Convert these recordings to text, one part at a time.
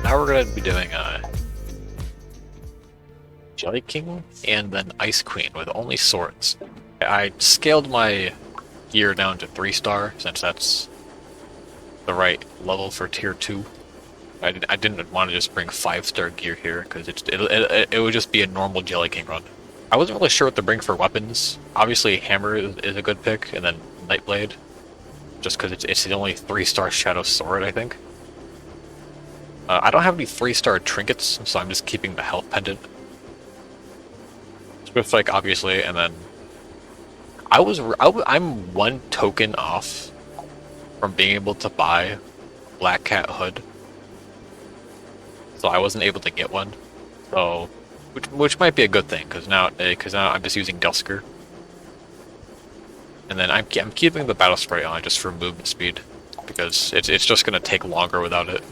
now we're gonna be doing Jelly King and then Ice Queen with only swords. I scaled my gear down to 3-star since that's the right level for tier 2. I didn't want to just bring 5-star gear here because it would just be a normal Jelly King run. I wasn't really sure what to bring for weapons. Obviously, Hammer is a good pick, and then Nightblade, just because it's the only 3-star Shadow Sword, I think. I don't have any 3-star trinkets, so I'm just keeping the health pendant. Swiftflake, obviously, and then I'm 1 token off from being able to buy Black Cat Hood, so I wasn't able to get one. So, which might be a good thing, because now I'm just using Dusker, and then I'm keeping the Battle Spray on just for movement speed, because it's just gonna take longer without it.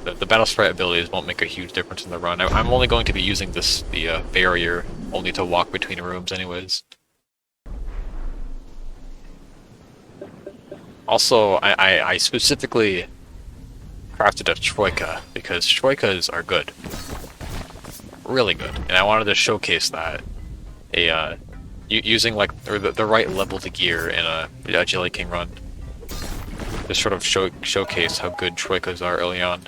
The Battle Sprite abilities won't make a huge difference in the run. I'm only going to be using the barrier only to walk between rooms anyways. Also, I specifically crafted a Troika because Troikas are good. Really good. And I wanted to showcase that. Using like the right level to gear in a Jelly King run. Just sort of showcase how good Troikas are early on.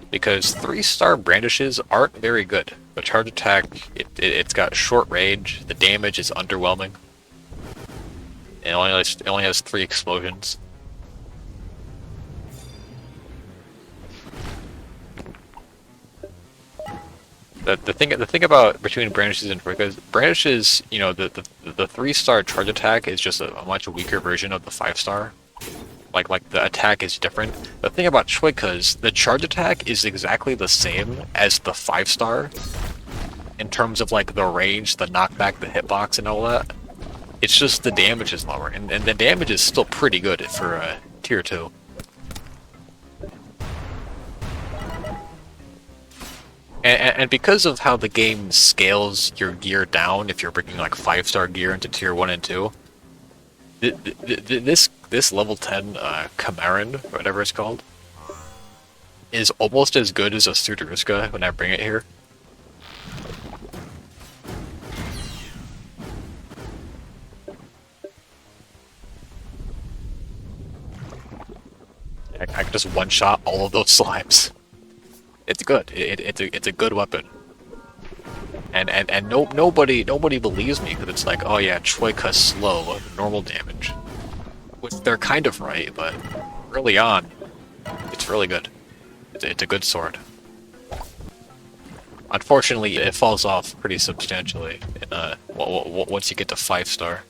Because 3-star brandishes aren't very good. The charge attack, it's got short range, the damage is underwhelming. It only has 3 explosions. The thing about between brandishes and Troikas, brandishes, you know, the 3-star charge attack is just a much weaker version of the 5-star. Like the attack is different. The thing about Troikas, the charge attack is exactly the same as the 5-star in terms of like the range, the knockback, the hitbox, and all that. It's just the damage is lower, and the damage is still pretty good for tier 2. And because of how the game scales your gear down, if you're bringing like 5-star gear into tier 1 and 2, this level 10 Kamaran, whatever it's called, is almost as good as a Sudruska when I bring it here. I can just one-shot all of those slimes. It's good. It's a good weapon. And nobody believes me because it's like, oh yeah, Troika's slow, normal damage. Which they're kind of right, but early on, it's really good. It's a good sword. Unfortunately, it falls off pretty substantially once you get to 5-star.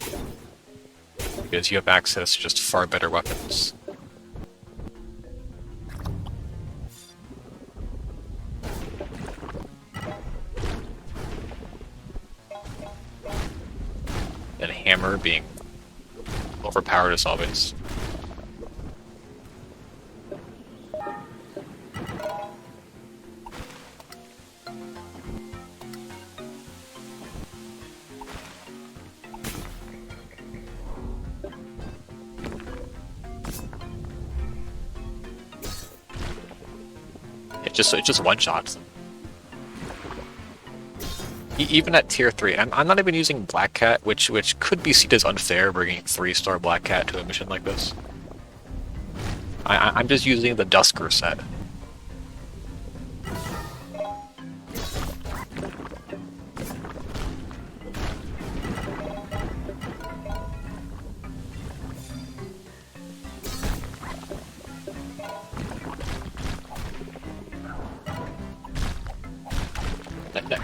Because you have access to just far better weapons. And Hammer being overpowered as always. It just one-shots them. Even at tier 3, I'm not even using Black Cat, which could be seen as unfair bringing 3-star Black Cat to a mission like this. I'm just using the Dusker set.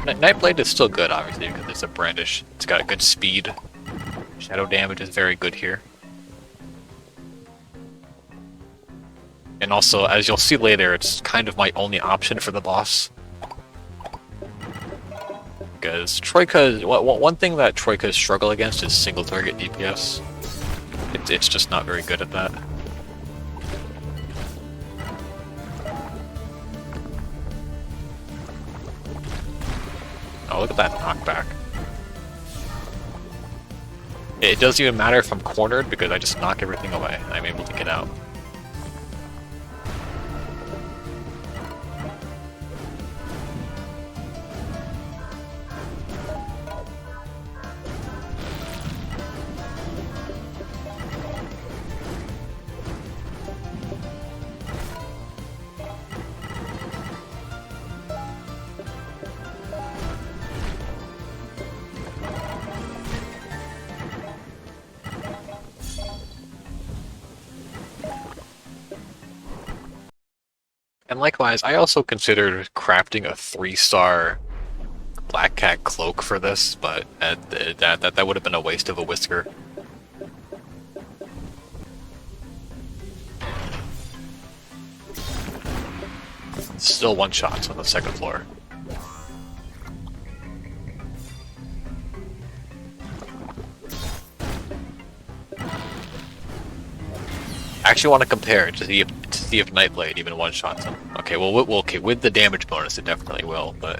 Nightblade is still good, obviously, because it's a brandish. It's got a good speed. Shadow damage is very good here. And also, as you'll see later, it's kind of my only option for the boss. Because Troika, one thing that Troikas struggle against is single target DPS. It's just not very good at that. Oh, look at that knockback. It doesn't even matter if I'm cornered because I just knock everything away. I'm able to get out. And likewise, I also considered crafting a 3-star Black Cat cloak for this, but that would have been a waste of a whisker. Still one shots on the second floor. I actually want to compare it to see if Nightblade even one-shots him. Okay, well, okay, with the damage bonus, it definitely will, but...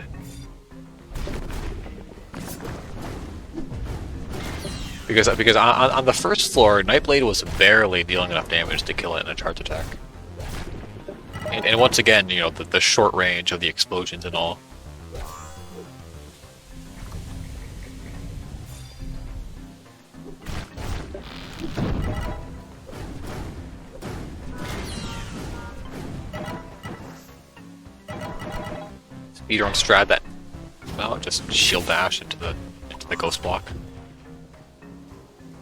Because on the first floor, Nightblade was barely dealing enough damage to kill it in a charge attack. And once again, you know, the short range of the explosions and all. Speedrun strat that, well, just shield dash into the ghost block.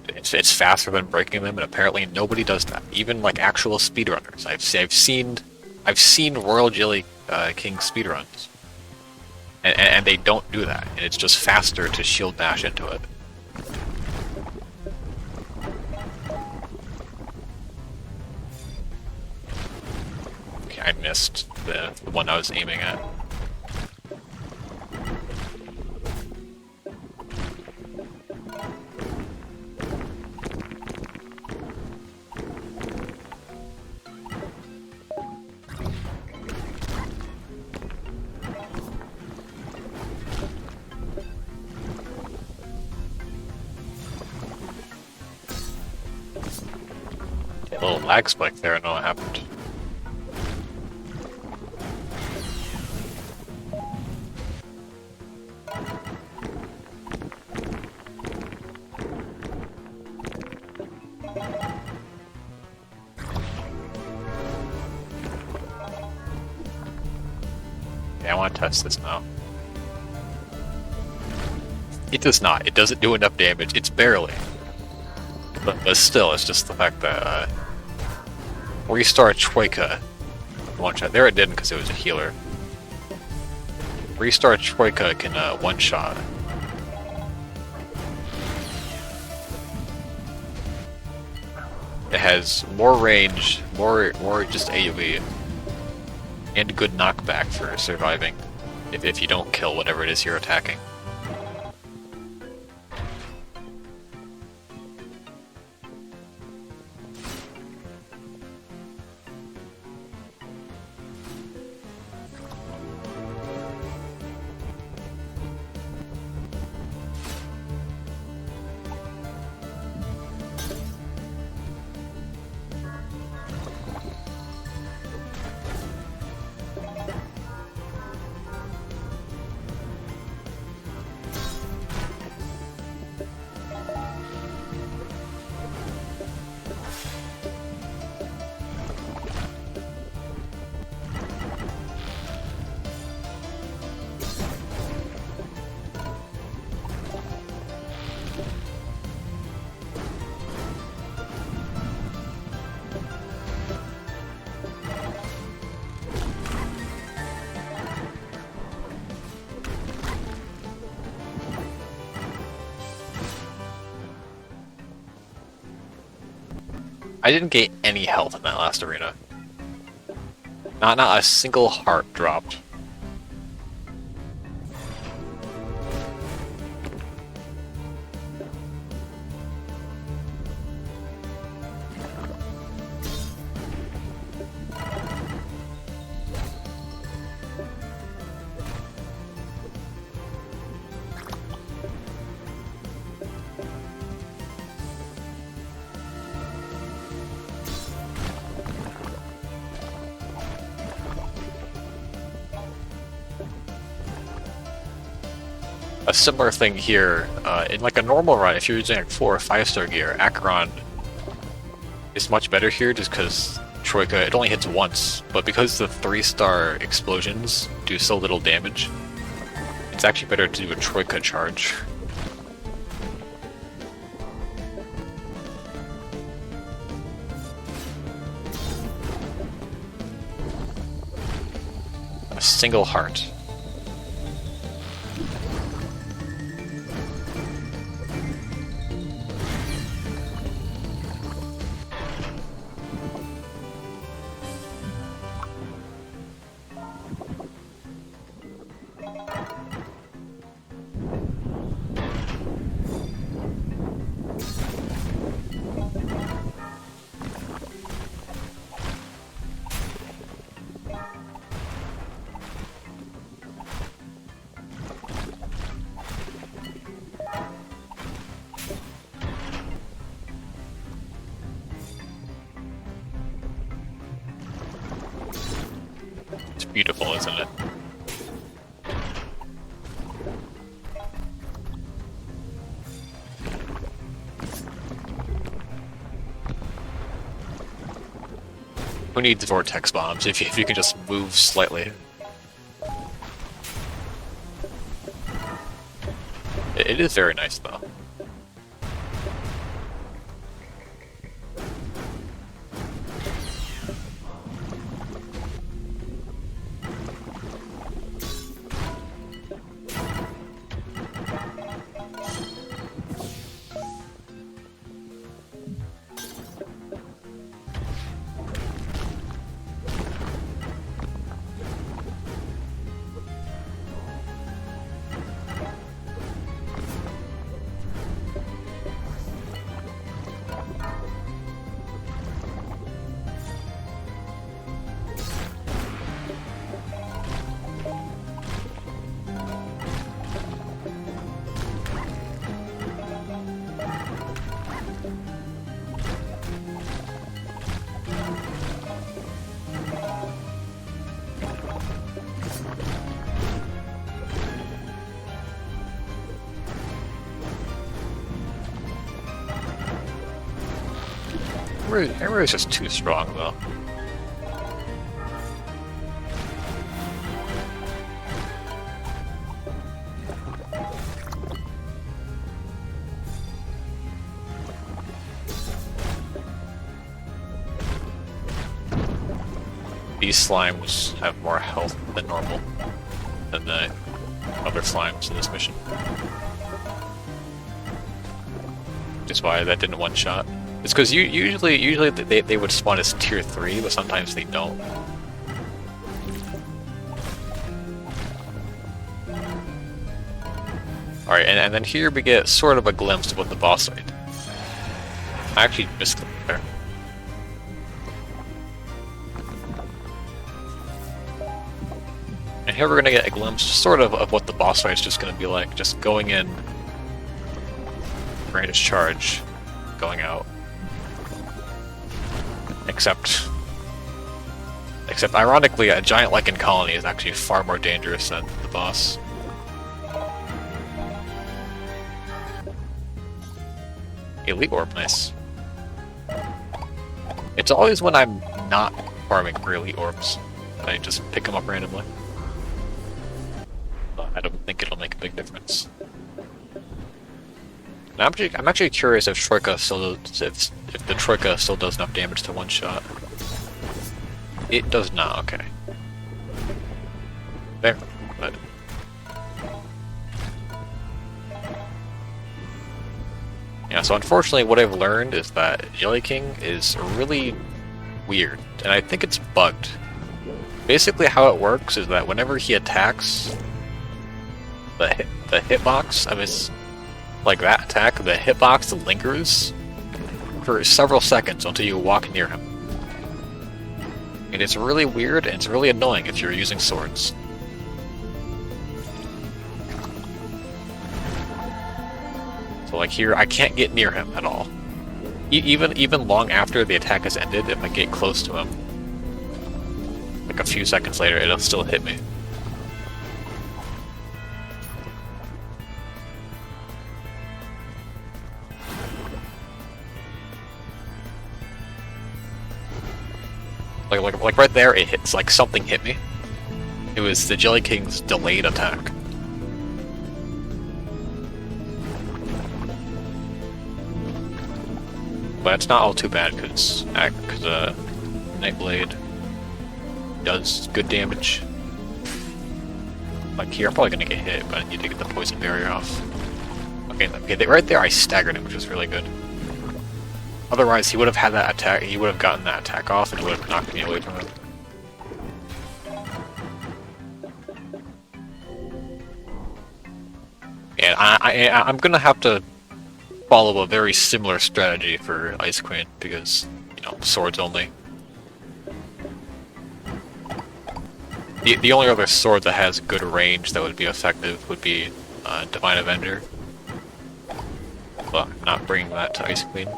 It's faster than breaking them, and apparently nobody does that. Even like actual speedrunners. I've seen Royal Jelly King speedruns, and they don't do that. And it's just faster to shield dash into it. Okay, I missed the one I was aiming at. A little lag spike there, I don't know what happened. Yeah, I want to test this now. It does not. It doesn't do enough damage. It's barely. But still, it's just the fact that Restart Troika one shot. There it didn't because it was a healer. Restart Troika can one shot. It has more range, more just AoE, and good knockback for surviving if you don't kill whatever it is you're attacking. I didn't get any health in that last arena. Not a single heart dropped. a similar thing here. In like a normal run, if you're using like 4 or 5-star gear, Acheron is much better here just because Troika, it only hits once, but because the 3-star explosions do so little damage, it's actually better to do a Troika charge. A single heart. It's beautiful, isn't it? Who needs vortex bombs if you can just move slightly? It is very nice though. Emery is just too strong, though. These slimes have more health than normal than the other slimes in this mission. That's why that didn't one-shot. It's because usually they would spawn as tier 3, but sometimes they don't. Alright, and then here we get sort of a glimpse of what the boss fight. I actually missed it there. And here we're gonna get a glimpse sort of what the boss fight is just gonna be like. Just going in, greatest charge, going out. Except ironically, a giant Lycan colony is actually far more dangerous than the boss. Elite orb, nice. It's always when I'm not farming for elite orbs that I just pick them up randomly. But I don't think it'll make a big difference. And I'm actually curious if Troika still does, if the Troika still does enough damage to one shot. It does not. Okay. There. But yeah. So unfortunately, what I've learned is that Jelly King is really weird, and I think it's bugged. Basically, how it works is that whenever he attacks, the hitbox of his, like that attack, the hitbox lingers for several seconds until you walk near him. And it's really weird, and it's really annoying if you're using swords. So like here, I can't get near him at all. Even long after the attack has ended, if I get close to him, like a few seconds later, it'll still hit me. Like right there, it hits. Like something hit me. It was the Jelly King's delayed attack. But it's not all too bad because Nightblade does good damage. Like here, I'm probably gonna get hit, but I need to get the poison barrier off. Okay, right there I staggered him, which was really good. Otherwise, he would have had that attack. He would have gotten that attack off, and it would have knocked me away from him. And I'm gonna have to follow a very similar strategy for Ice Queen because, you know, swords only. The only other sword that has good range that would be effective would be Divine Avenger. But I'm not bringing that to Ice Queen.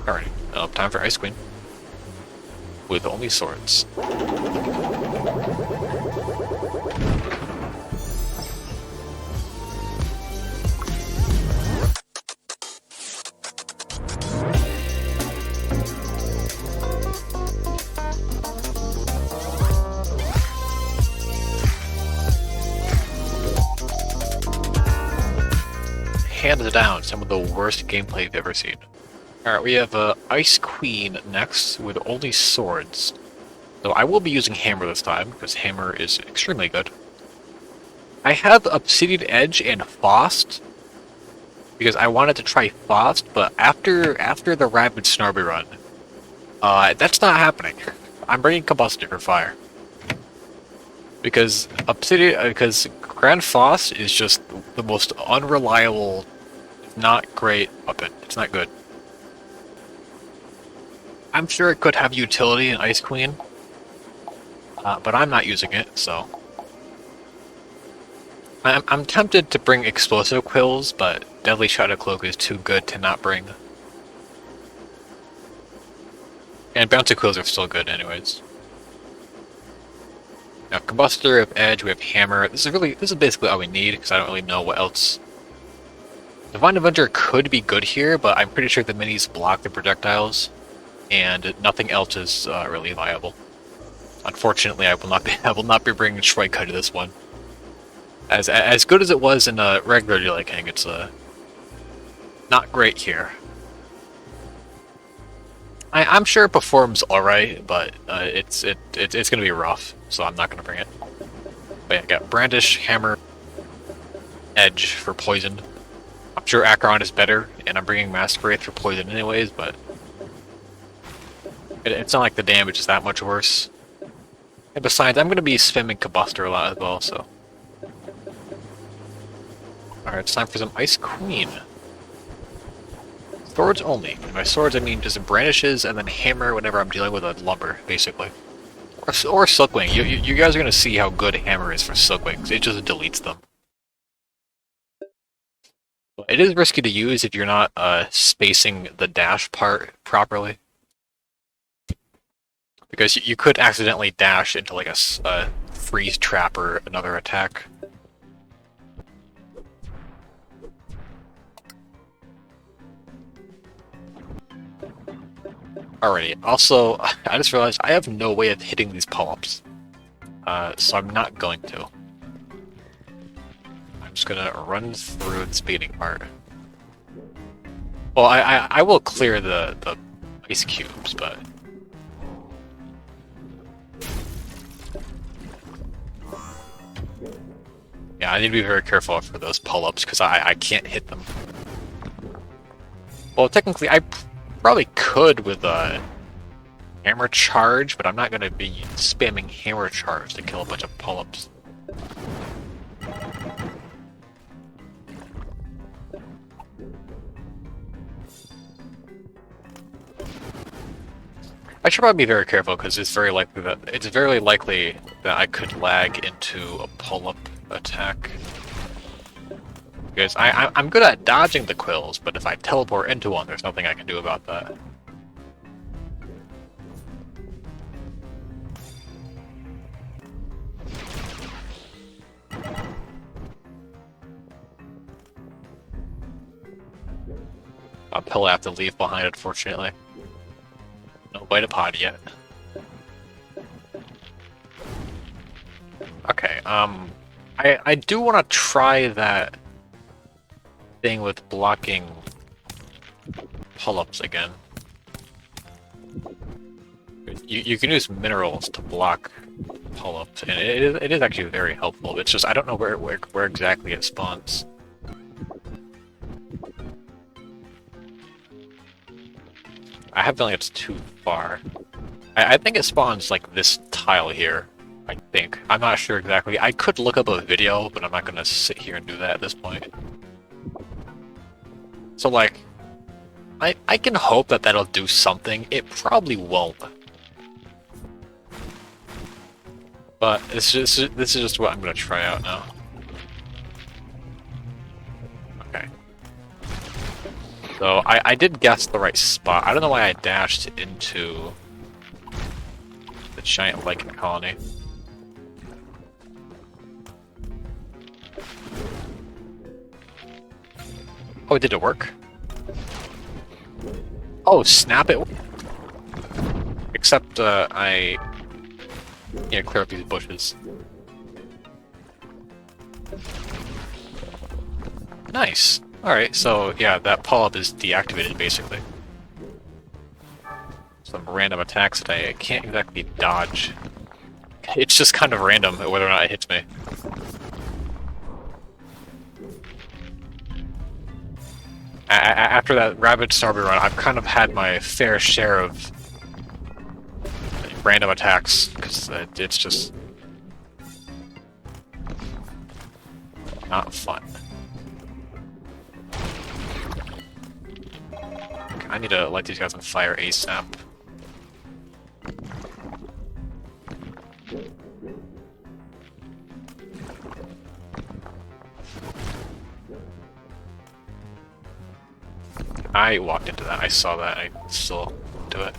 Alright, time for Ice Queen. With only swords. Hands down, some of the worst gameplay you've ever seen. Alright, we have Ice Queen next with only swords. So I will be using Hammer this time, because Hammer is extremely good. I have Obsidian Edge and Faust, because I wanted to try Faust, but after the Rabid Snarby run, that's not happening. I'm bringing Combustor for fire. Because Grand Faust is just the most unreliable, not great weapon. It's not good. I'm sure it could have utility in Ice Queen, but I'm not using it, so... I'm tempted to bring Explosive Quills, but Deadly Shadow Cloak is too good to not bring. And Bouncy Quills are still good anyways. Now, Combustor, we have Edge, we have Hammer. This is basically all we need, because I don't really know what else. Divine Avenger could be good here, but I'm pretty sure the minis block the projectiles, and nothing else is really viable. Unfortunately, I will not be bringing Shrike to this one. As good as it was in regular Jelly King, it's not great here. I'm sure it performs alright, but it's gonna be rough, so I'm not gonna bring it. But yeah, I got Brandish, Hammer, Edge for poison. I'm sure Acheron is better, and I'm bringing Master Wraith for poison anyways, but it's not like the damage is that much worse. And besides, I'm gonna be spamming Combustor a lot as well, so. Alright, it's time for some Ice Queen. Swords only. And by swords I mean just brandishes and then hammer whenever I'm dealing with a lumber, basically. Or Silkwing. You guys are gonna see how good hammer is for Silkwing. It just deletes them. It is risky to use if you're not spacing the dash part properly. Because you could accidentally dash into like a freeze trap or another attack. Alrighty, also, I just realized I have no way of hitting these polyps. So I'm not going to. I'm just gonna run through the speeding part. Well, I will clear the ice cubes, but... yeah, I need to be very careful for those pull-ups, because I can't hit them. Well, technically, I probably could with a Hammer Charge, but I'm not going to be spamming Hammer Charge to kill a bunch of pull-ups. I should probably be very careful because it's very likely that I could lag into a pull-up attack. Because I'm good at dodging the quills, but if I teleport into one, there's nothing I can do about that. a pill I have to leave behind, unfortunately. No Vitapod yet. Okay, I do want to try that thing with blocking pull-ups again. You can use minerals to block pull-ups, and it is actually very helpful. It's just I don't know where exactly it spawns. I have a feeling it's too far. I think it spawns like this tile here. I think. I'm not sure exactly. I could look up a video, but I'm not gonna sit here and do that at this point. So like, I can hope that that'll do something. It probably won't. But this is just what I'm gonna try out now. Okay. So I did guess the right spot. I don't know why I dashed into the giant lichen colony. Oh, did it work? Oh, snap it! Except, I need to clear up these bushes. Nice! Alright, so, yeah, that pull-up is deactivated, basically. Some random attacks that I can't exactly dodge. It's just kind of random whether or not it hits me. After that Rabid Starby run, I've kind of had my fair share of random attacks, because it's just not fun. Okay, I need to light these guys on fire ASAP. I walked into that, I saw that, I still do it.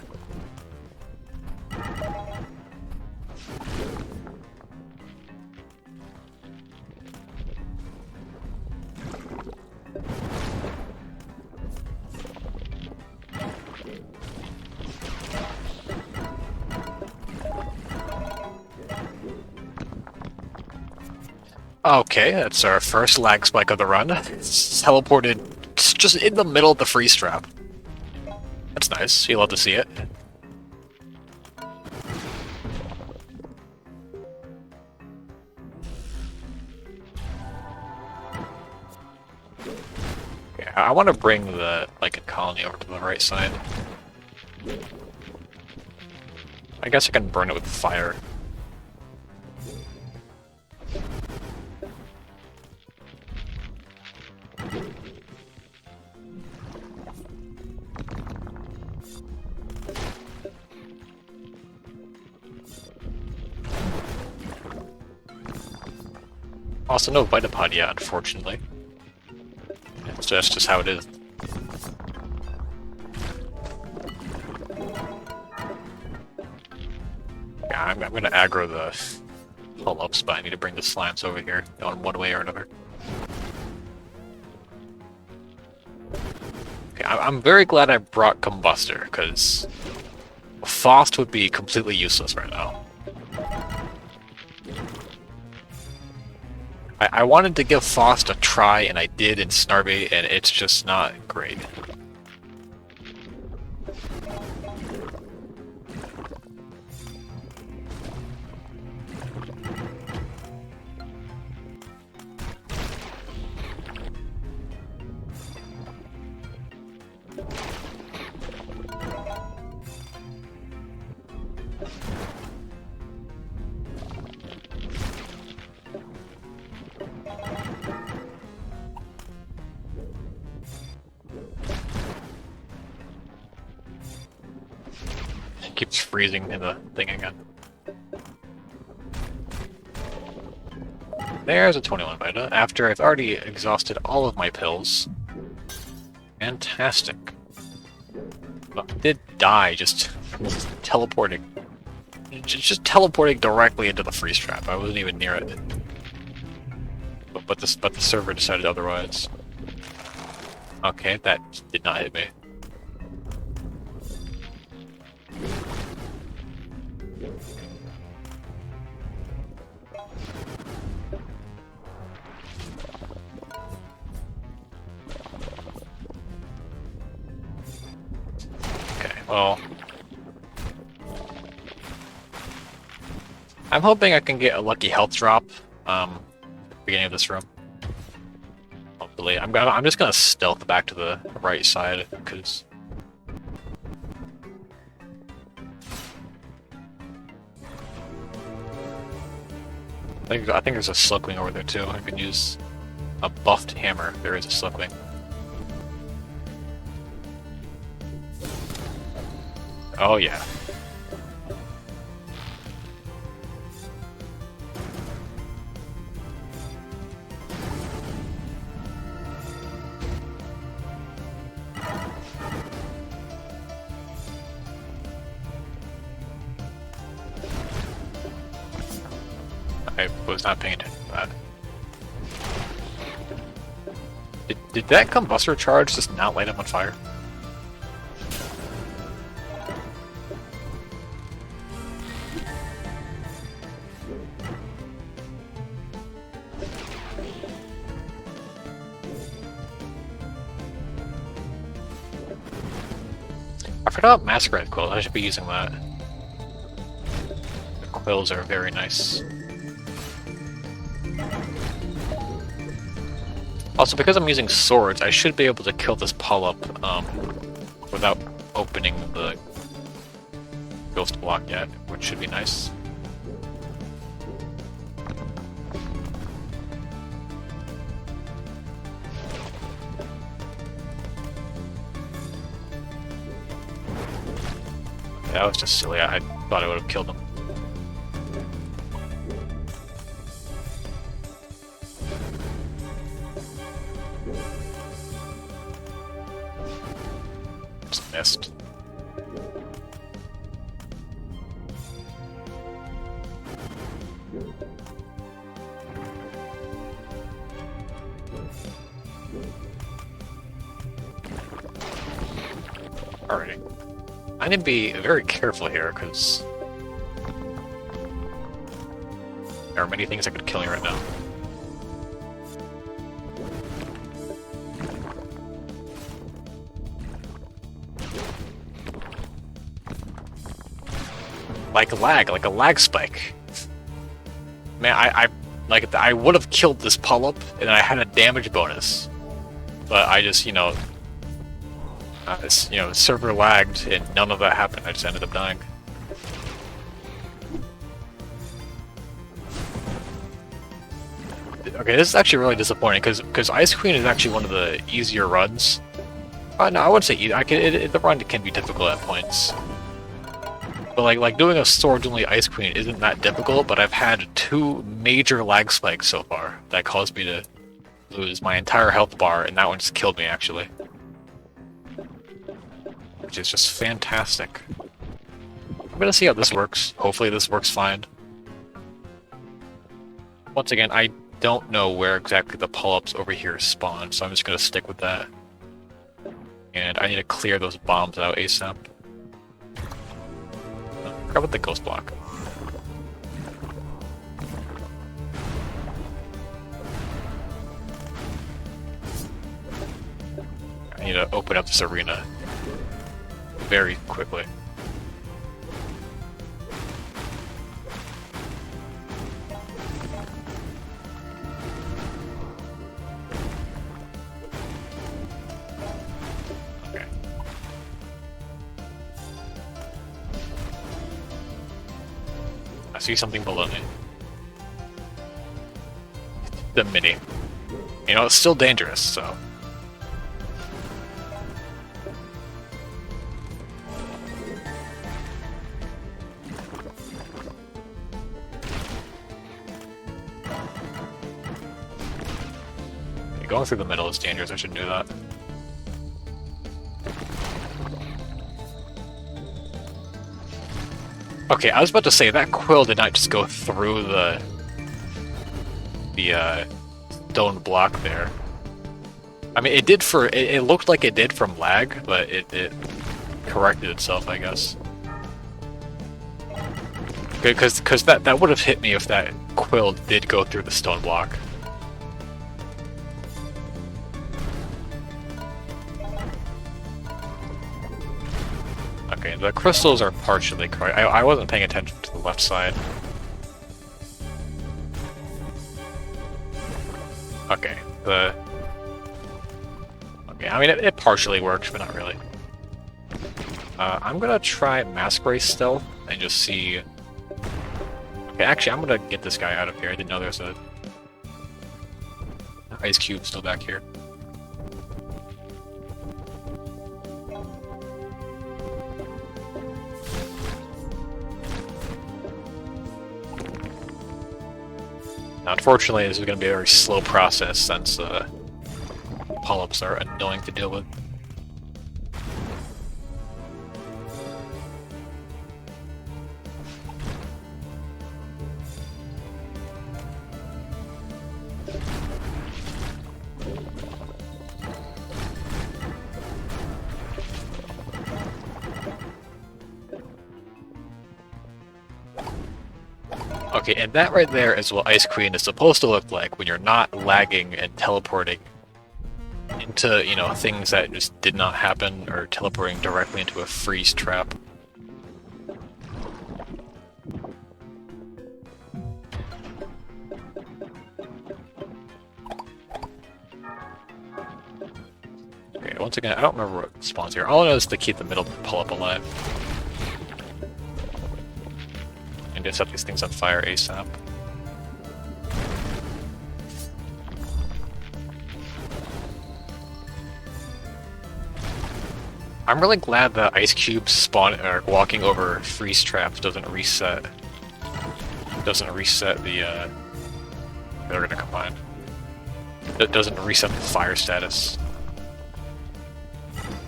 Okay, that's our first lag spike of the run. It's teleported just in the middle of the freeze trap. That's nice. You love to see it. Okay, I want to bring the lichen colony over to the right side. I guess I can burn it with fire. Also, no Vitapod yet, unfortunately. That's just how it is. Yeah, I'm gonna aggro the pull-ups, but I need to bring the slimes over here, going one way or another. Okay, I'm very glad I brought Combustor, because Faust would be completely useless right now. I wanted to give Faust a try, and I did in Snarby, and it's just not great. Keeps freezing in the thing again. There's a 21 Vita, after I've already exhausted all of my pills. Fantastic. But I did die just teleporting. Just teleporting directly into the freeze trap. I wasn't even near it. But the server decided otherwise. Okay, that did not hit me. Okay, well... I'm hoping I can get a lucky health drop, at the beginning of this room. Hopefully. I'm just gonna stealth back to the right side, because... I think there's a Slugwing over there too. I can use a buffed hammer. There is a Slugwing. Oh yeah. I was not paying attention to that. Did that combustor charge just not light him on fire? I forgot Masquerade Quill. I should be using that. The quills are very nice. Also, because I'm using swords, I should be able to kill this Polyp without opening the ghost block yet, which should be nice. That was just silly. I thought I would have killed him. Just missed. Alrighty. I need to be very careful here, because there are many things that could kill me right now. Like a lag spike. Man, I would have killed this Polyp, and I had a damage bonus. But I just, server lagged, and none of that happened. I just ended up dying. Okay, this is actually really disappointing, because Ice Queen is actually one of the easier runs. No, I wouldn't say easy. The run can be difficult at points. But like doing a sword only Ice Queen isn't that difficult, but I've had 2 major lag spikes so far that caused me to lose my entire health bar, and that one just killed me, actually. Which is just fantastic. I'm gonna see how this works. Hopefully this works fine. Once again, I don't know where exactly the Polyps over here spawn, so I'm just gonna stick with that. And I need to clear those bombs out ASAP. Grab with the ghost block. I need to open up this arena very quickly. Okay. I see something below me. The mini. It's still dangerous, so... Going through the middle is dangerous, I shouldn't do that. Okay, I was about to say, that quill did not just go through the stone block there. I mean, it did for it looked like it did from lag, but it corrected itself, I guess. Because that would have hit me if that quill did go through the stone block. Okay, the crystals are partially correct. I wasn't paying attention to the left side. Okay, okay, I mean, it partially works, but not really. I'm gonna try Mask Race Stealth and just see... Okay, actually, I'm gonna get this guy out of here. I didn't know there's a ice cube still back here. Now, unfortunately, this is going to be a very slow process since polyps are annoying to deal with. Okay, and that right there is what Ice Queen is supposed to look like when you're not lagging and teleporting into, you know, things that just did not happen, or teleporting directly into a freeze trap. Okay, once again, I don't remember what spawns here. All I know is to keep the middle pull-up alive. And to set these things on fire ASAP. I'm really glad that ice cubes spawn or walking over freeze traps doesn't reset. Doesn't reset the they're gonna combine. It doesn't reset the fire status.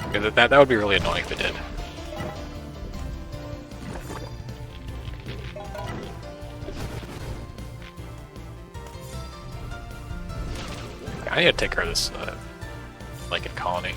Okay, that would be really annoying if it did. I need to take care of this Lycan colony.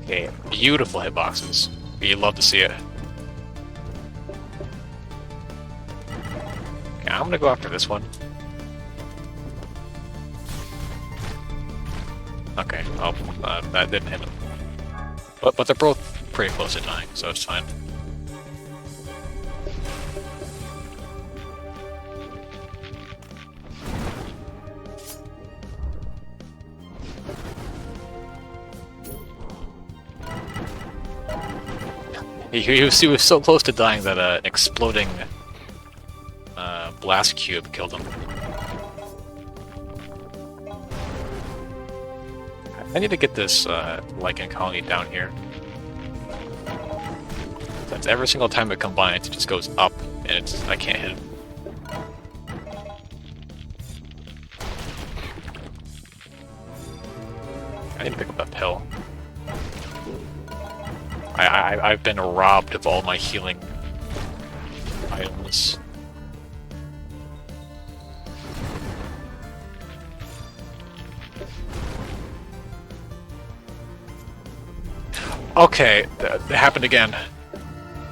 Okay, beautiful hitboxes. You'd love to see it. Okay, I'm gonna go after this one. Okay, well, that didn't hit him. But they're both pretty close to dying, so it's fine. He was so close to dying that an exploding blast cube killed him. I need to get this Lycan colony down here. That's every single time it combines, it just goes up, and I can't hit him. I need to pick up that pill. I've been robbed of all my healing items. Okay, that happened again.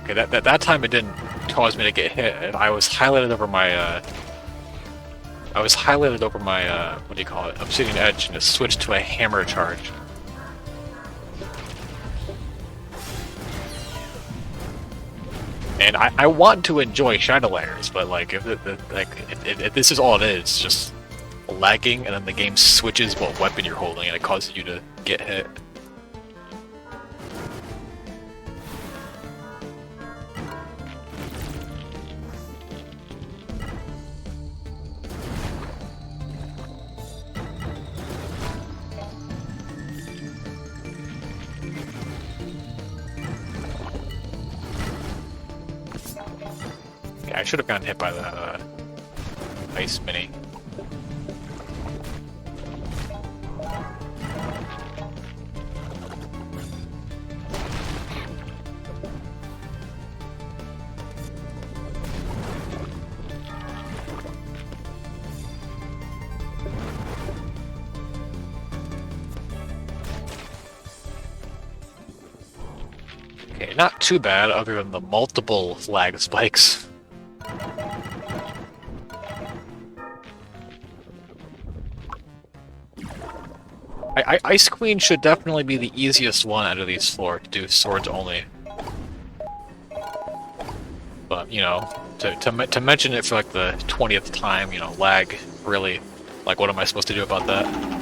Okay, that time it didn't cause me to get hit. I was highlighted over my what do you call it? Obsidian Edge, and it switched to a hammer charge. And I want to enjoy Shadowlayers, but like if this is all it is, just lagging, and then the game switches what weapon you're holding, and it causes you to get hit. should have gotten hit by the ice mini. Okay, not too bad other than the multiple lag spikes. Ice Queen should definitely be the easiest one out of these four to do swords only. But, you know, to mention it for like the 20th time, you know, lag, really, like what am I supposed to do about that?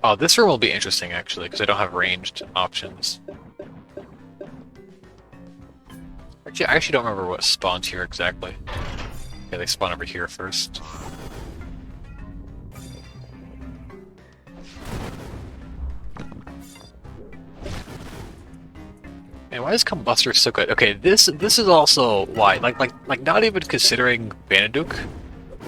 Oh, this room will be interesting actually, because I don't have ranged options. Actually, I actually don't remember what spawns here exactly. Yeah, they spawn over here first. And why is Combustor so good? Okay, this is also why. Like not even considering Vanaduk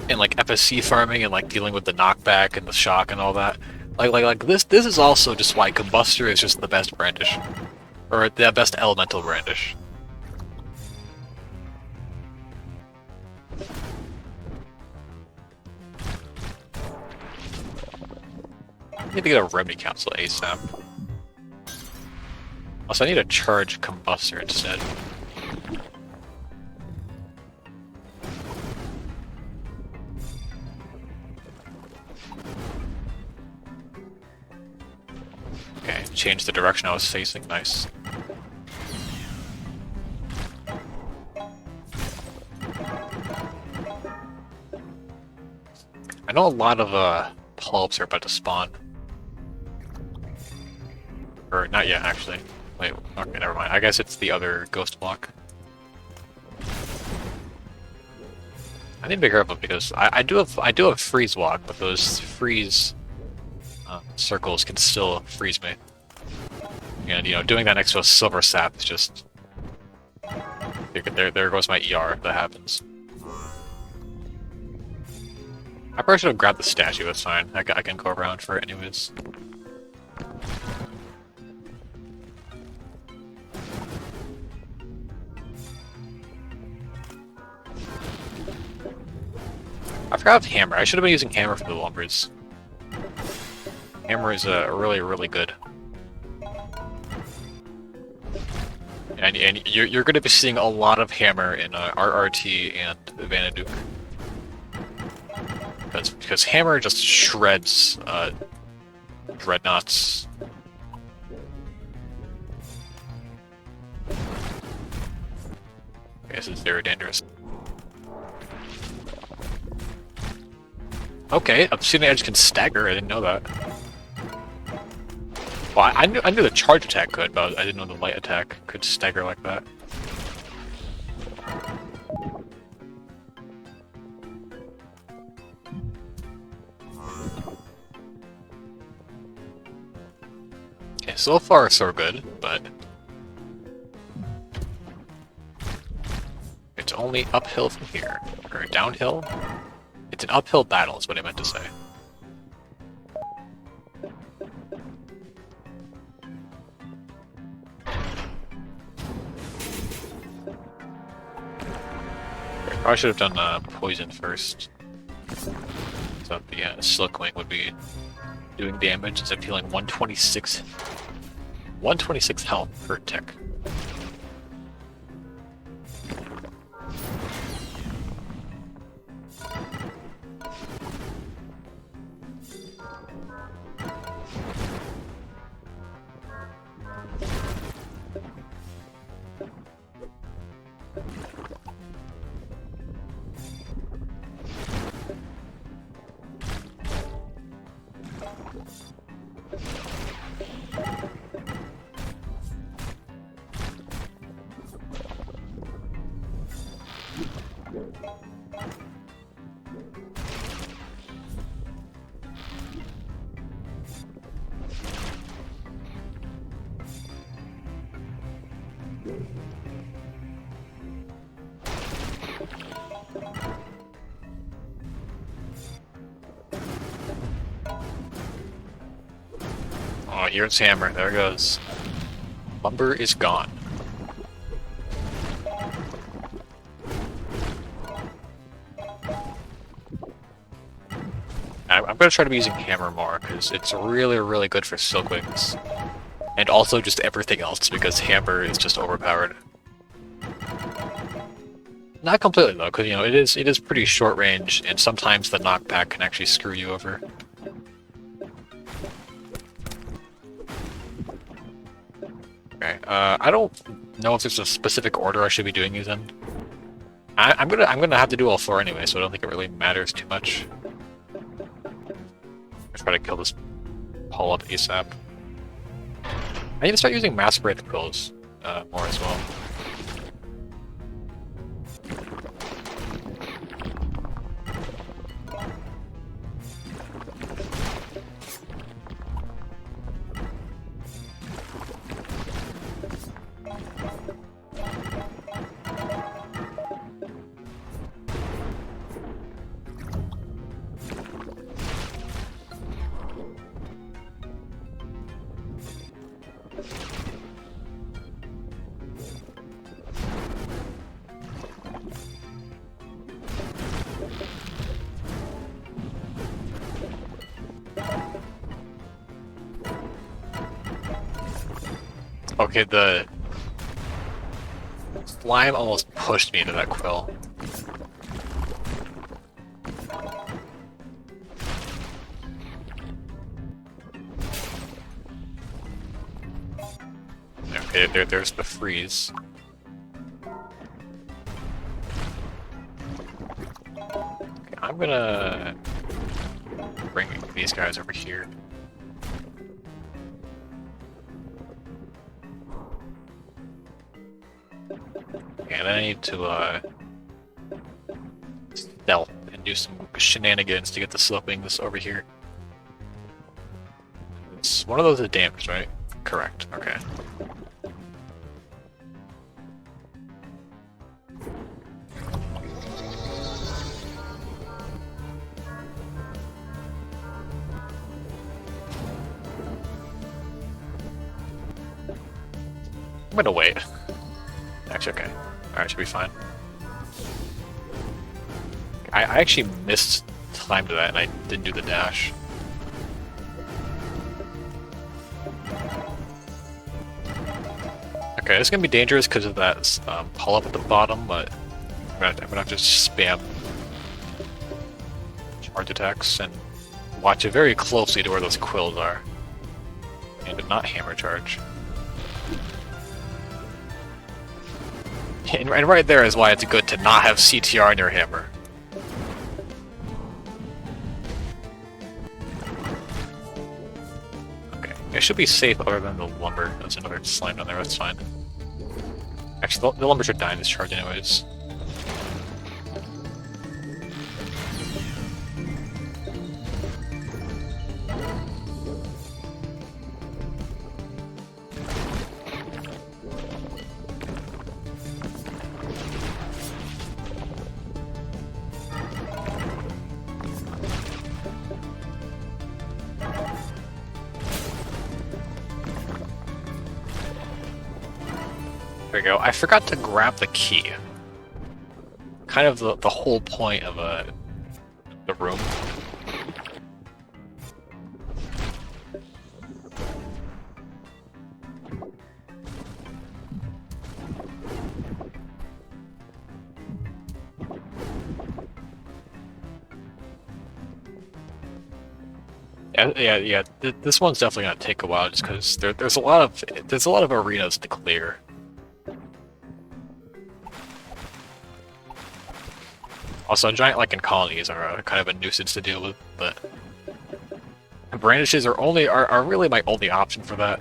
and like FSC farming and like dealing with the knockback and the shock and all that. Like this is also just why Combustor is just the best brandish. Or the best elemental brandish. I need to get a Remedy Council ASAP. Also, I need to charge Combustor instead. Okay, change the direction I was facing. Nice. I know a lot of polyps are about to spawn. Or not yet, actually. Wait, okay, never mind. I guess it's the other ghost block. I need to be careful because I do have freeze walk, but those freeze circles can still freeze me. And you know, doing that next to a silver sap is just there goes my ER if that happens. I probably should have grabbed the statue. That's fine. I can go around for it anyways. I forgot Hammer. I should have been using Hammer for the Lumbers. Hammer is really good. And you're going to be seeing a lot of Hammer in RRT and Vanaduk. Because Hammer just shreds Dreadnoughts. I guess it's very dangerous. Okay, Obsidian Edge can stagger, I didn't know that. Well, I knew the charge attack could, but I didn't know the light attack could stagger like that. Okay, so far so good, but it's only uphill from here. Or downhill? It's an uphill battle is what I meant to say. I should have done poison first. So the Silkwing would be doing damage instead of healing 126 health per tick. Oh, here's hammer. There it goes. Lumber is gone. I'm gonna try to be using hammer more because it's really, really good for Silkwings, and also just everything else because hammer is just overpowered. Not completely though, because you know it is pretty short range, and sometimes the knockback can actually screw you over. Okay, I don't know if there's a specific order I should be doing these in. I'm gonna have to do all four anyway, so I don't think it really matters too much. Let's try to kill this Paul up ASAP. I need to start using mass break quills more as well. Okay, the slime almost pushed me into that quill. Okay, there's the freeze. Okay, I'm gonna bring these guys over here. And I need to stealth and do some shenanigans to get the Silkwings over here. It's one of those is damaged, right? Correct. Okay. I'm gonna wait. Actually, okay. Alright, should be fine. I actually missed time to that and I didn't do the dash. Okay, this is gonna be dangerous because of that pull up at the bottom, but I'm gonna have to spam charge attacks and watch it very closely to where those quills are. And not hammer charge. And right there is why it's good to not have CTR in your hammer. Okay, it should be safe other than the lumber. There's another slime down there, that's fine. Actually, the lumber should die in this charge anyways. There we go. I forgot to grab the key. Kind of the whole point of the room. Yeah. This one's definitely gonna take a while, just because there's a lot of arenas to clear. Also, giant Lycan colonies are kind of a nuisance to deal with, but brandishes are really my only option for that.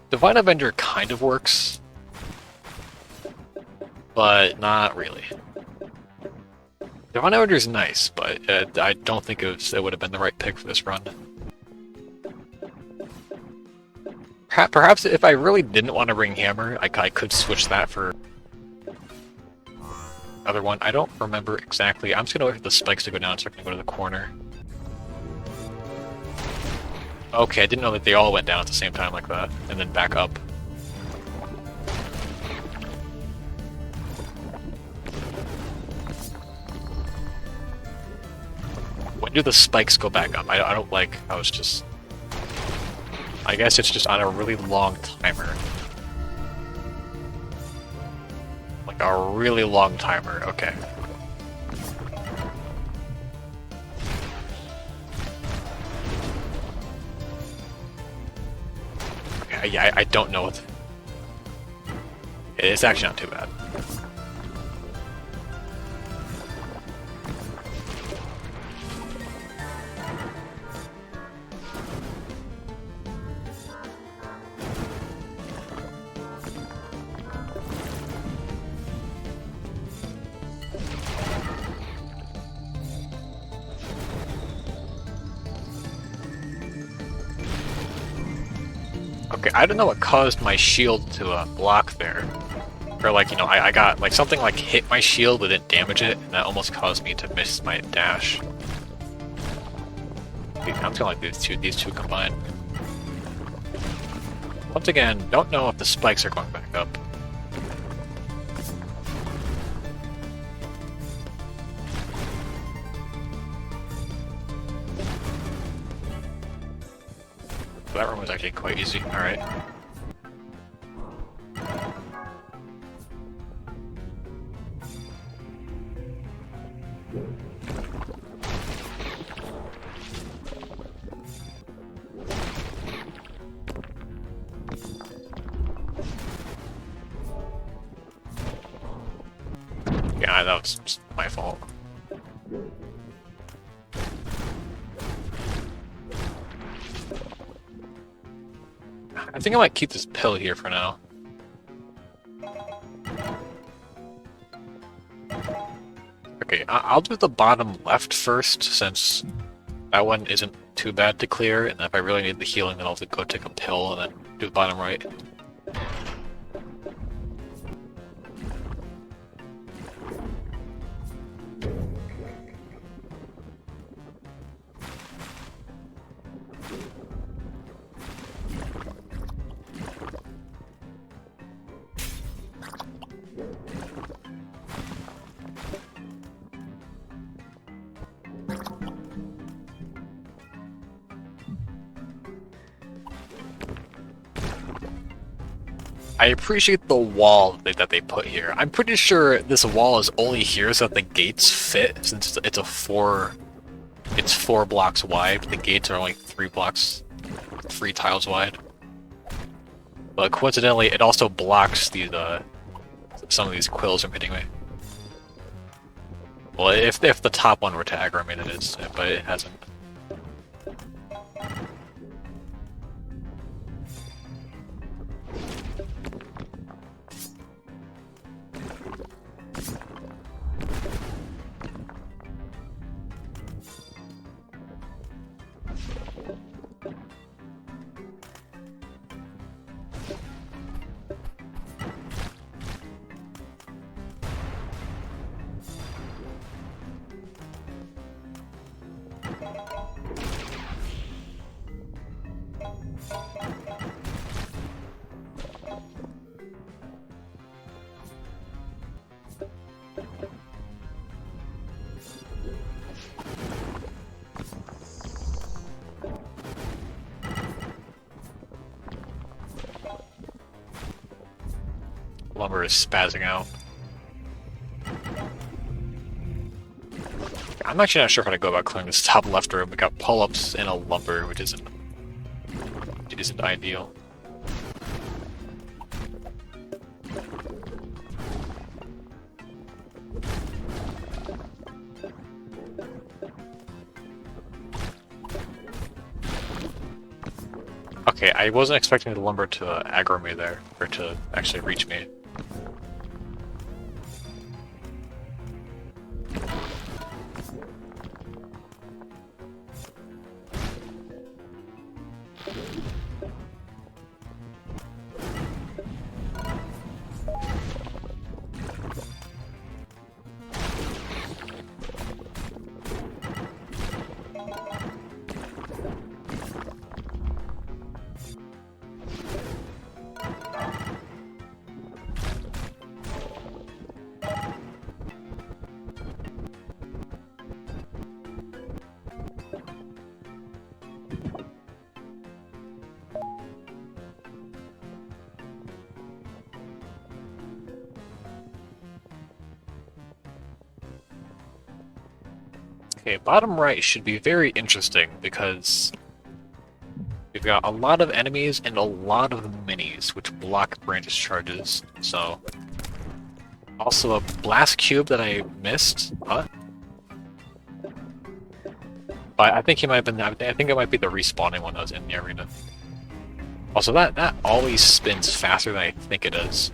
Divine Avenger kind of works, but not really. Divine Order is nice, but I don't think it would have been the right pick for this run. Perhaps if I really didn't want to bring Hammer, I could switch that for other one. I don't remember exactly. I'm just gonna wait for the spikes to go down so I can go to the corner. Okay, I didn't know that they all went down at the same time like that, and then back up. When do the spikes go back up? I don't like how it's just... I guess it's just on a really long timer. Like a really long timer, okay. Okay, yeah, I don't know what... It's actually not too bad. Okay, I don't know what caused my shield to block there. Or like, you know, I got, like, something like hit my shield but didn't damage it, and that almost caused me to miss my dash. I'm just gonna like these two combined. Once again, don't know if the spikes are going back up. That one was actually quite easy. Alright. Yeah, that was my fault. I think I might keep this pill here for now. Okay, I'll do the bottom left first, since that one isn't too bad to clear, and if I really need the healing, then I'll have to go take a pill and then do the bottom right. I appreciate the wall that they put here. I'm pretty sure this wall is only here so that the gates fit, since it's four blocks wide. The gates are only 3 tiles wide. But coincidentally, it also blocks some of these quills from hitting me. Well, if the top one were to aggro me, it is, but it hasn't. Lumber is spazzing out. I'm actually not sure how to go about clearing this top left room. We got pull-ups and a lumber, which isn't ideal. Okay, I wasn't expecting the lumber to aggro me there, or to actually reach me. Okay, bottom right should be very interesting because we've got a lot of enemies and a lot of minis which block Brandis charges. So, also a blast cube that I missed. Huh? But I think he might have been. I think it might be the respawning one that was in the arena. Also, that always spins faster than I think it is.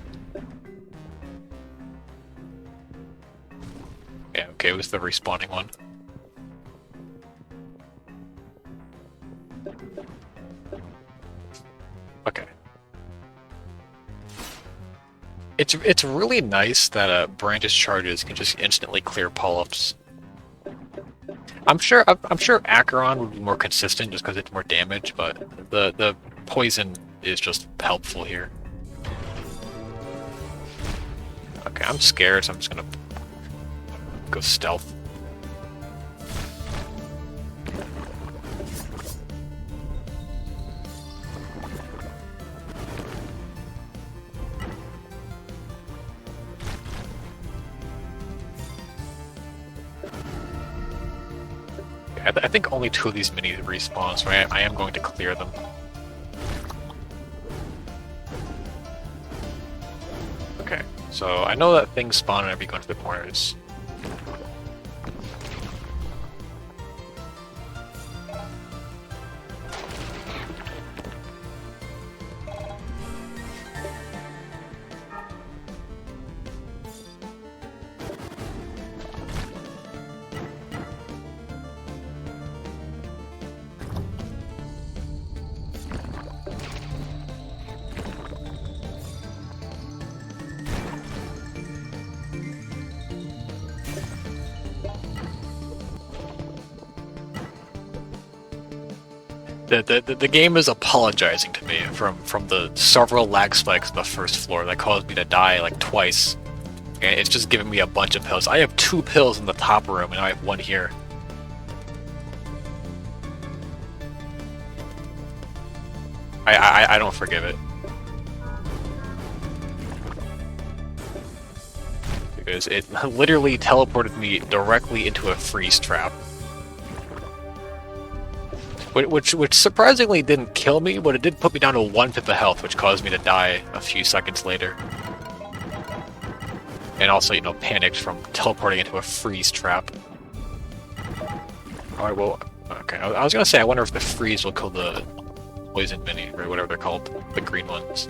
Yeah, okay, it was the respawning one. Okay. It's really nice that Brandis charges can just instantly clear polyps. I'm sure Acheron would be more consistent just because it's more damage, but the poison is just helpful here. Okay, I'm scared, so I'm just gonna go stealth. I think only 2 of these minis respawn, so I am going to clear them. Okay, so I know that things spawn whenever you go into the corners. The game is apologizing to me from the several lag spikes on the first floor that caused me to die like twice. And it's just giving me a bunch of pills. I have 2 pills in the top room and I have 1 here. I don't forgive it. Because it literally teleported me directly into a freeze trap. Which surprisingly didn't kill me, but it did put me down to 1/5 of health, which caused me to die a few seconds later. And also, you know, panicked from teleporting into a freeze trap. Alright, well, okay, I was gonna say, I wonder if the freeze will kill the poison mini, or whatever they're called, the green ones.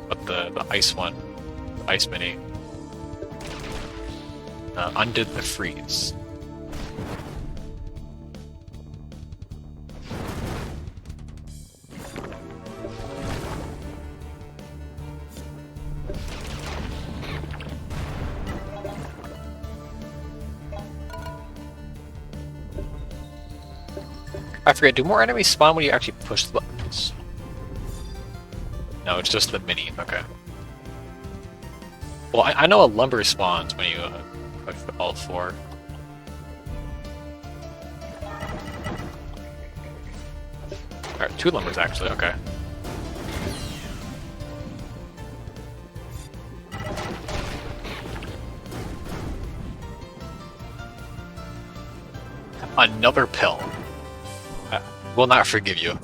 But the ice one, the ice mini, undid the freeze. I forget, do more enemies spawn when you actually push the buttons? No, it's just the mini, okay. Well, I know a lumber spawns when you push all 4. Alright, 2 lumbers actually, okay. Another pill. I will not forgive you.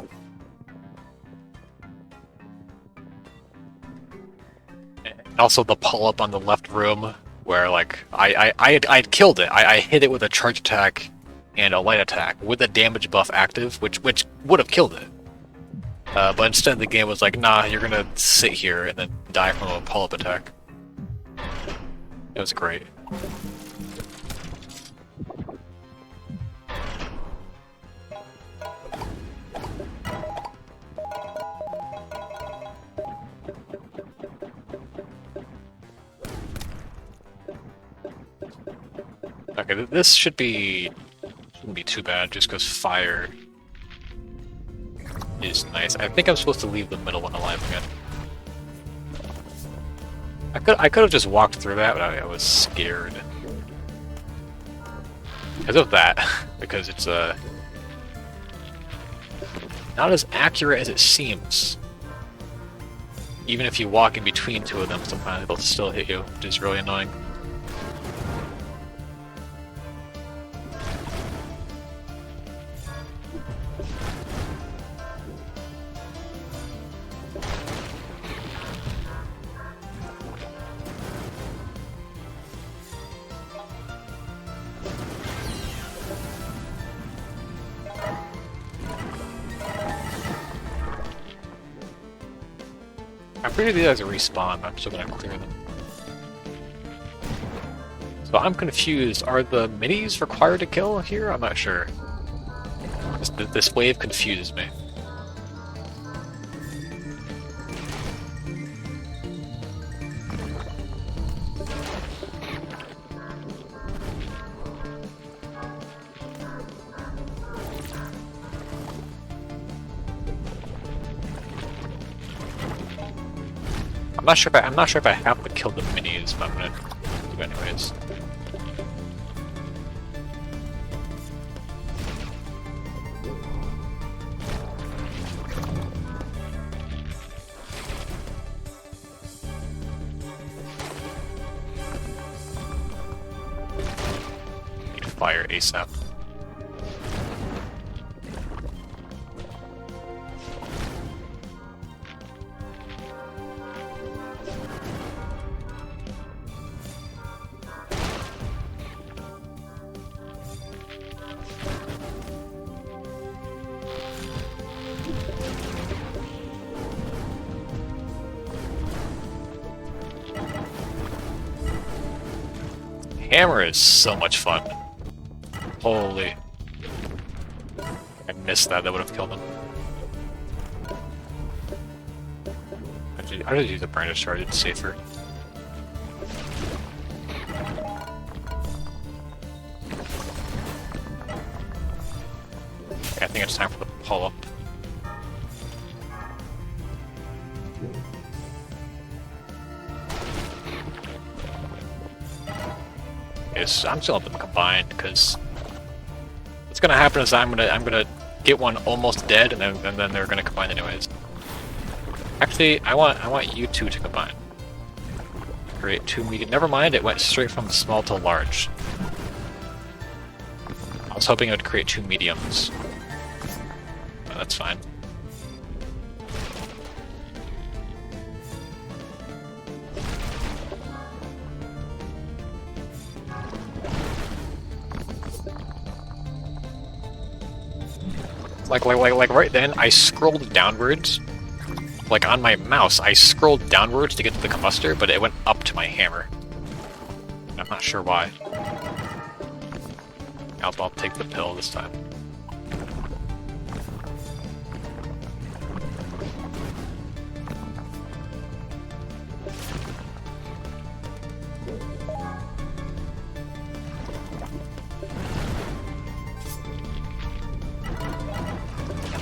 And also the pull-up on the left room, where like I'd killed it. I hit it with a charge attack and a light attack with a damage buff active, which would have killed it. But instead the game was like, nah, you're gonna sit here and then die from a pull-up attack. It was great. Okay, this shouldn't be too bad, just because fire is nice. I think I'm supposed to leave the middle one alive again. I could have just walked through that, but I was scared. Because of that, because it's not as accurate as it seems. Even if you walk in between two of them, sometimes they'll still hit you, which is really annoying. I'm pretty sure these guys respawn, but I'm still gonna clear them. So I'm confused. Are the minis required to kill here? I'm not sure. This wave confuses me. I'm not sure if I have to kill the minis, but I'm gonna do it anyways. Need to fire ASAP. Hammer is so much fun. Holy. I missed that, that would have killed him. I just use the Brandish Charge, it's safer. Okay, I think it's time for the pull-up. I'm still up them combined because what's gonna happen is I'm gonna get one almost dead and then they're gonna combine anyways. Actually, I want you two to combine. Create two medium. Never mind, it went straight from small to large. I was hoping it would create two mediums. But that's fine. Like right then, I scrolled downwards. Like on my mouse, I scrolled downwards to get to the combustor, but it went up to my hammer. I'm not sure why. I'll take the pill this time.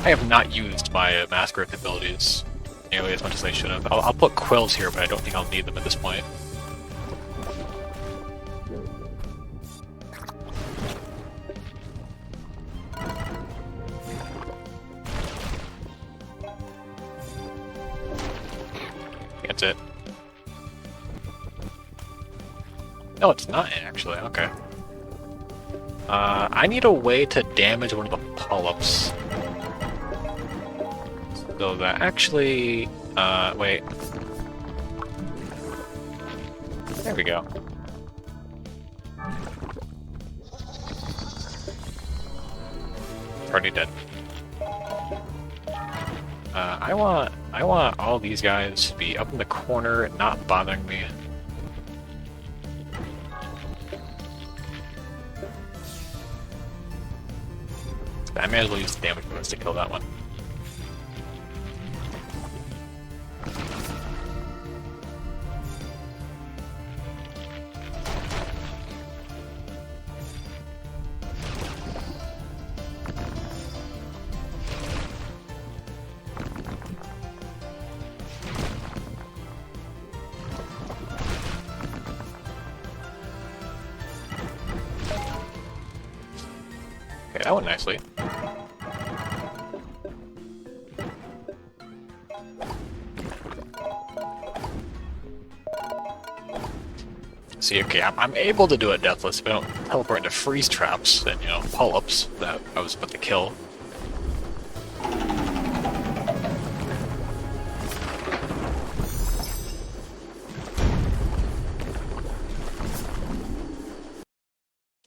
I have not used my Mask Rift abilities nearly as much as I should have. I'll put quills here, but I don't think I'll need them at this point. That's it. No, it's not actually. Okay. I need a way to damage one of the polyps. So that actually, wait. There we go. Already dead. I want all these guys to be up in the corner, not bothering me. I may as well use the damage bonus to kill that one. Okay, that went nicely. See, okay, I'm able to do it deathless if I don't teleport into freeze traps and, you know, polyps that I was about to kill.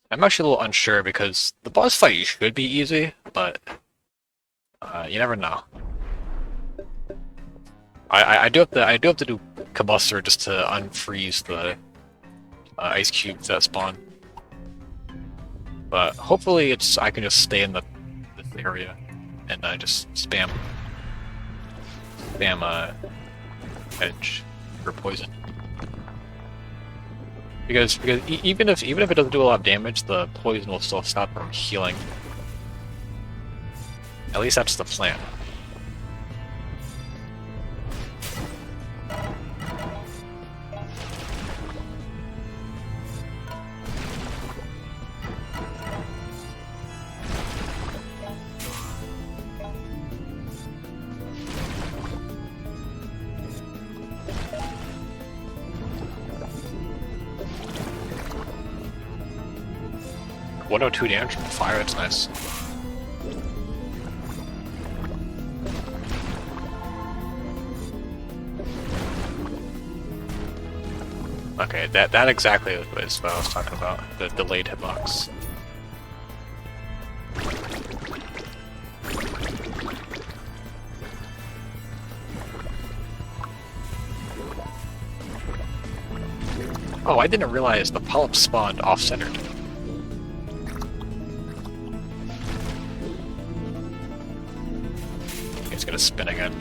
I'm actually a little unsure because the boss fight should be easy, but you never know. I do have to do Combustor just to unfreeze the ice cubes that spawn. But hopefully I can just stay in this area and just spam edge for poison. Because even if it doesn't do a lot of damage, the poison will still stop from healing. At least that's the plan. .102 damage from fire, that's nice. Okay, that exactly is what I was talking about, the delayed hitbox. Oh, I didn't realize the polyp spawned off-centered. It's gonna spin again.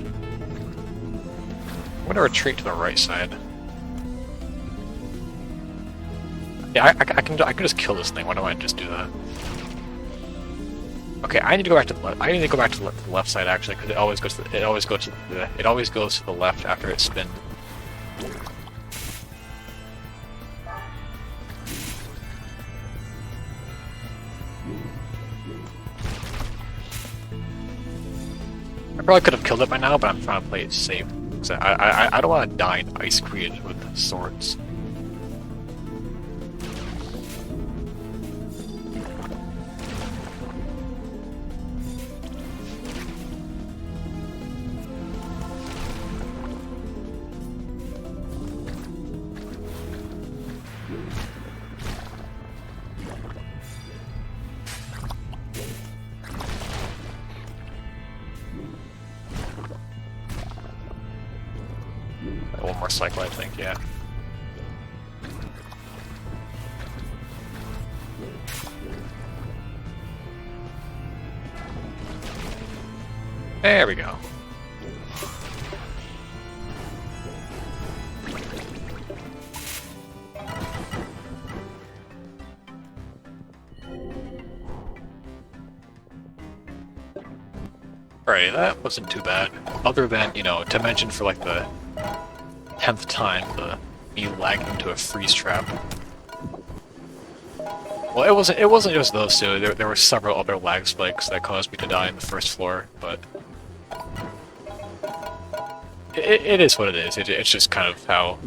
I'm gonna retreat to the right side. Yeah, I can just kill this thing. Why don't I just do that? Okay, I need to go back to the left. I need to go back to the left side actually, because it always goes to the left after it spins. I probably could have killed it by now, but I'm trying to play it safe. I don't want to die in Ice Queen with swords. One more cycle, I think, yeah. There we go. Alright, that wasn't too bad. Other than, you know, to mention for like the 10th time, me lagging into a freeze trap. Well, it wasn't just those two. There were several other lag spikes that caused me to die in the first floor, but it is what it is. It's just kind of how.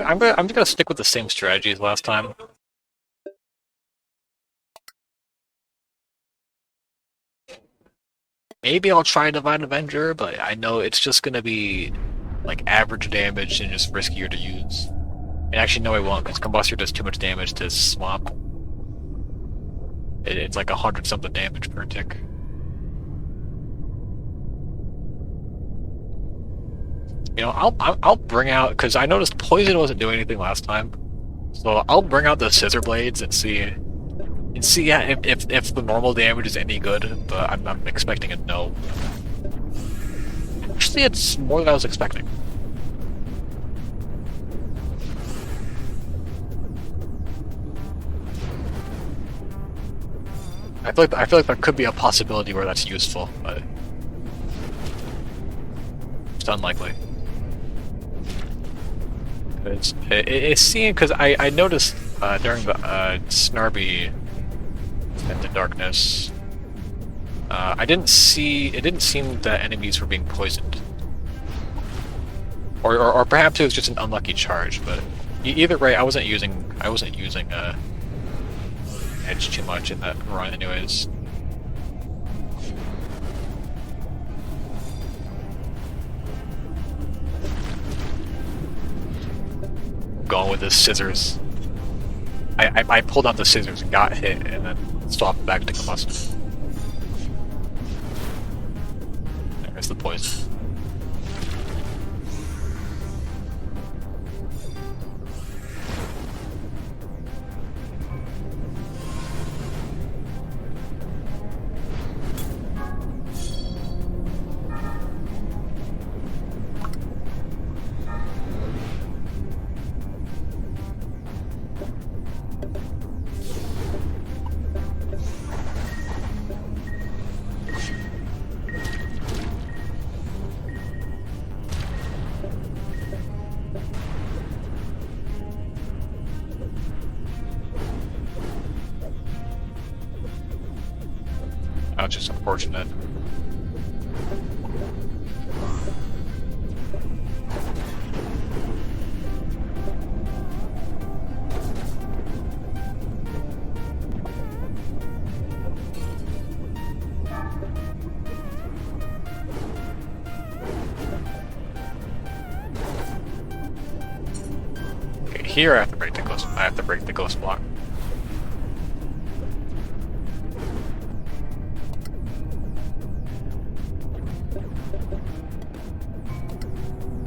Alright, I'm just gonna stick with the same strategy as last time. Maybe I'll try Divine Avenger, but I know it's just gonna be like average damage and just riskier to use. And actually, no, I won't, because Combustor does too much damage to Swamp. It's like 100-something damage per tick. You know, I'll bring out, because I noticed Poison wasn't doing anything last time, so I'll bring out the Scissor Blades and see if the normal damage is any good. But I'm expecting a no. Actually, it's more than I was expecting. I feel like there could be a possibility where that's useful, but it's unlikely. It seemed because I noticed during the Snarby into Darkness, I didn't see. It didn't seem that enemies were being poisoned, or perhaps it was just an unlucky charge. But either way, I wasn't using Edge too much in that run, anyways. Going with the scissors. I pulled out the scissors and got hit, and then swapped back to combust. There's the poison. That's just unfortunate. Okay, here I have to break the ghost. I have to break the ghost block.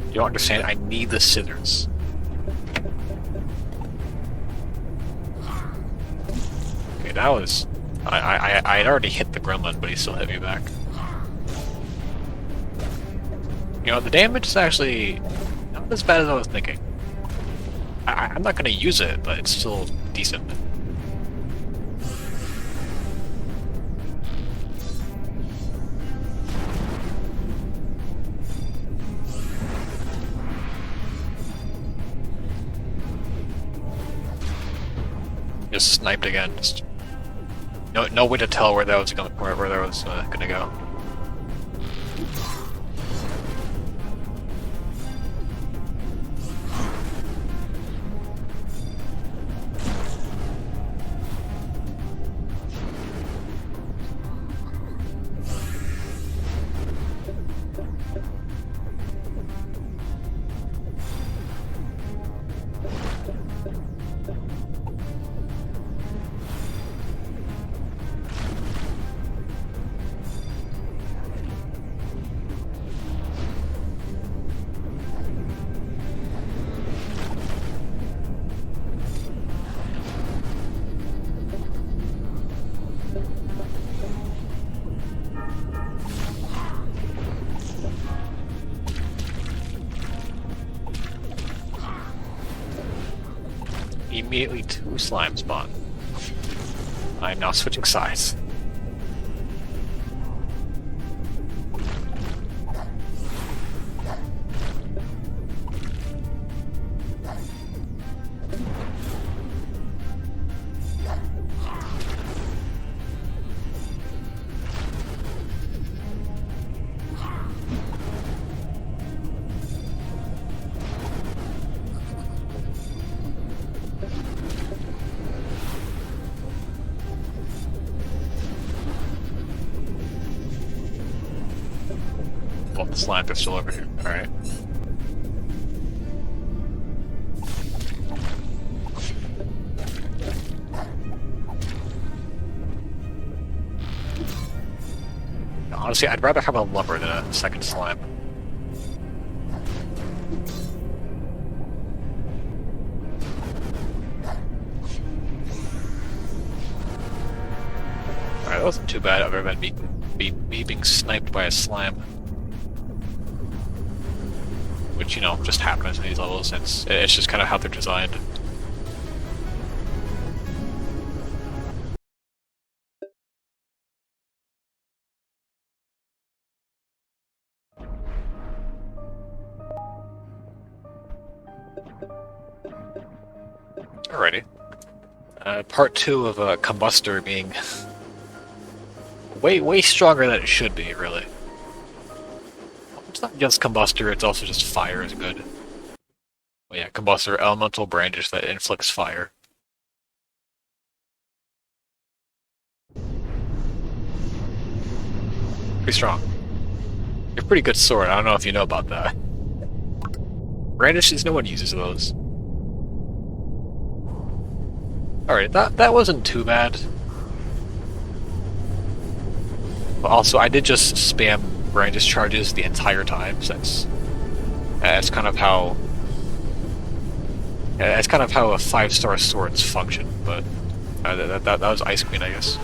You don't understand, I need the scissors. Okay, that was... I had already hit the gremlin, but he still hit me back. You know, the damage is actually not as bad as I was thinking. I'm not gonna use it, but it's still decent. Just sniped again. Just no way to tell where that was going, where that was gonna go. Immediately 2 slimes spawn. I am now switching sides. Well, the slimes are still over here. Alright. Honestly, I'd rather have a lumber than a second slime. Alright, that wasn't too bad other than me being sniped by a slime. Which, you know, just happens in these levels. It's just kind of how they're designed. Alrighty. Part 2 of Combustor being way stronger than it should be, really. It's not just Combustor, it's also just fire is good. Well, yeah, Combustor, elemental brandish that inflicts fire. Pretty strong. You're a pretty good sword, I don't know if you know about that. Brandishes, no one uses those. Alright, that wasn't too bad. But also, I did just spam brandish charges the entire time, since that's kind of how a 5-star swords function. But that was Ice Queen, I guess.